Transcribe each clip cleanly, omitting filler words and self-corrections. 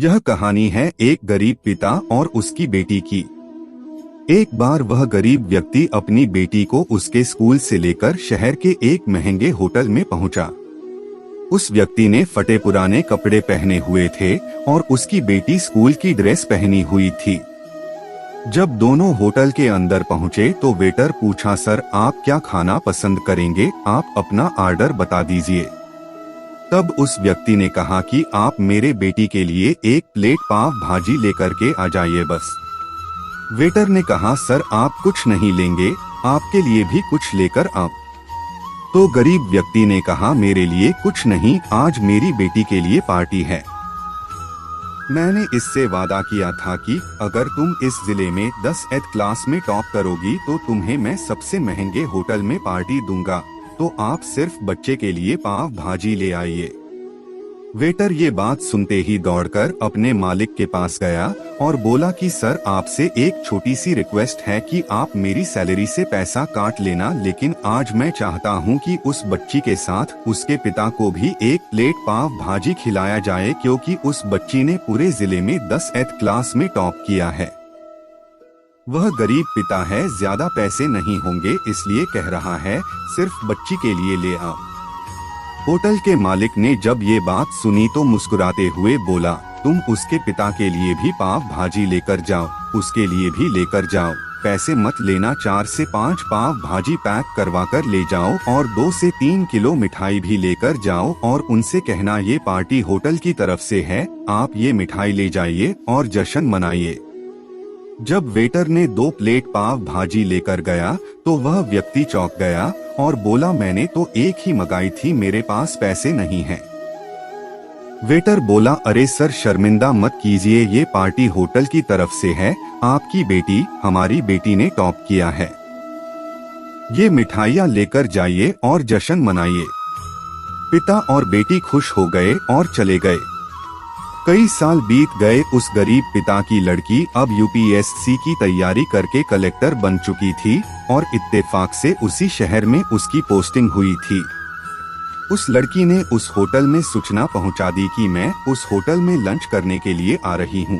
यह कहानी है एक गरीब पिता और उसकी बेटी की। एक बार वह गरीब व्यक्ति अपनी बेटी को उसके स्कूल से लेकर शहर के एक महंगे होटल में पहुंचा। उस व्यक्ति ने फटे पुराने कपड़े पहने हुए थे और उसकी बेटी स्कूल की ड्रेस पहनी हुई थी। जब दोनों होटल के अंदर पहुंचे तो वेटर पूछा, सर आप क्या खाना पसंद करेंगे, आप अपना ऑर्डर बता दीजिए। तब उस व्यक्ति ने कहा कि आप मेरे बेटी के लिए एक प्लेट पाव भाजी लेकर के आ जाइए बस। वेटर ने कहा, सर आप कुछ नहीं लेंगे, आपके लिए भी कुछ लेकर आप। तो गरीब व्यक्ति ने कहा, मेरे लिए कुछ नहीं, आज मेरी बेटी के लिए पार्टी है। मैंने इससे वादा किया था कि अगर तुम इस जिले में 10th क्लास में टॉप करोगी तो तुम्हें मैं सबसे महंगे होटल में पार्टी दूंगा, तो आप सिर्फ बच्चे के लिए पाव भाजी ले आइए। वेटर ये बात सुनते ही दौड़कर अपने मालिक के पास गया और बोला कि सर आपसे एक छोटी सी रिक्वेस्ट है कि आप मेरी सैलरी से पैसा काट लेना, लेकिन आज मैं चाहता हूं कि उस बच्ची के साथ उसके पिता को भी एक प्लेट पाव भाजी खिलाया जाए, क्योंकि उस बच्ची ने पूरे जिले में 10th क्लास में टॉप किया है। वह गरीब पिता है, ज्यादा पैसे नहीं होंगे इसलिए कह रहा है, सिर्फ बच्ची के लिए ले आओ। होटल के मालिक ने जब ये बात सुनी तो मुस्कुराते हुए बोला, तुम उसके पिता के लिए भी पाव भाजी लेकर जाओ, उसके लिए भी लेकर जाओ, पैसे मत लेना, 4 से 5 पाव भाजी पैक करवा कर ले जाओ और 2 से 3 किलो मिठाई भी लेकर जाओ और उनसे कहना ये पार्टी होटल की तरफ से है, आप ये मिठाई ले जाइए और जश्न मनाइए। जब वेटर ने 2 प्लेट पाव भाजी लेकर गया तो वह व्यक्ति चौंक गया और बोला, मैंने तो एक ही मंगाई थी, मेरे पास पैसे नहीं हैं। वेटर बोला, अरे सर शर्मिंदा मत कीजिए, ये पार्टी होटल की तरफ से है, आपकी बेटी, हमारी बेटी ने टॉप किया है, ये मिठाइयाँ लेकर जाइए और जश्न मनाइए। पिता और बेटी खुश हो गए और चले गए। कई साल बीत गए, उस गरीब पिता की लड़की अब यूपीएससी की तैयारी करके कलेक्टर बन चुकी थी और इत्तेफाक से उसी शहर में उसकी पोस्टिंग हुई थी। उस लड़की ने उस होटल में सूचना पहुंचा दी कि मैं उस होटल में लंच करने के लिए आ रही हूं।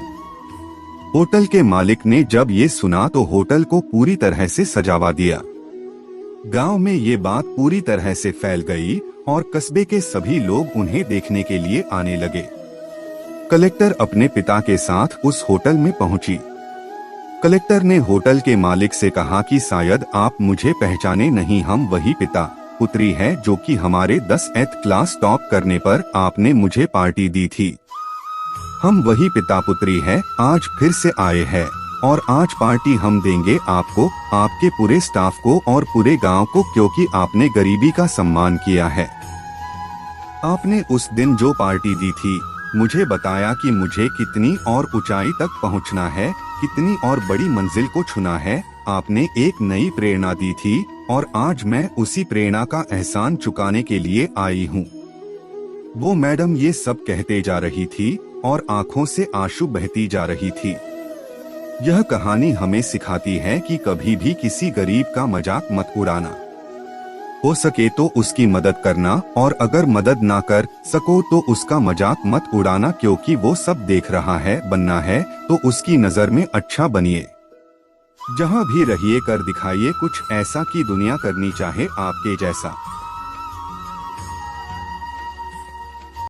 होटल के मालिक ने जब ये सुना तो होटल को पूरी तरह से सजावा दिया। गांव में ये बात पूरी तरह से फैल गई और कस्बे के सभी लोग उन्हें देखने के लिए आने लगे। कलेक्टर अपने पिता के साथ उस होटल में पहुंची। कलेक्टर ने होटल के मालिक से कहा कि शायद आप मुझे पहचाने नहीं, हम वही पिता पुत्री है जो कि हमारे 10th क्लास टॉप करने पर आपने मुझे पार्टी दी थी। हम वही पिता पुत्री है, आज फिर से आए हैं और आज पार्टी हम देंगे आपको, आपके पूरे स्टाफ को और पूरे गांव को, क्योंकि आपने गरीबी का सम्मान किया है। आपने उस दिन जो पार्टी दी थी, मुझे बताया कि मुझे कितनी और ऊंचाई तक पहुंचना है, कितनी और बड़ी मंजिल को छूना है। आपने एक नई प्रेरणा दी थी और आज मैं उसी प्रेरणा का एहसान चुकाने के लिए आई हूँ। वो मैडम ये सब कहते जा रही थी और आंखों से आंसू बहती जा रही थी। यह कहानी हमें सिखाती है कि कभी भी किसी गरीब का मजाक मत उड़ाना, हो सके तो उसकी मदद करना और अगर मदद ना कर सको तो उसका मजाक मत उड़ाना, क्योंकि वो सब देख रहा है। बनना है तो उसकी नजर में अच्छा बनिए। जहाँ भी रहिए कर दिखाइए कुछ ऐसा कि दुनिया करनी चाहे आपके जैसा।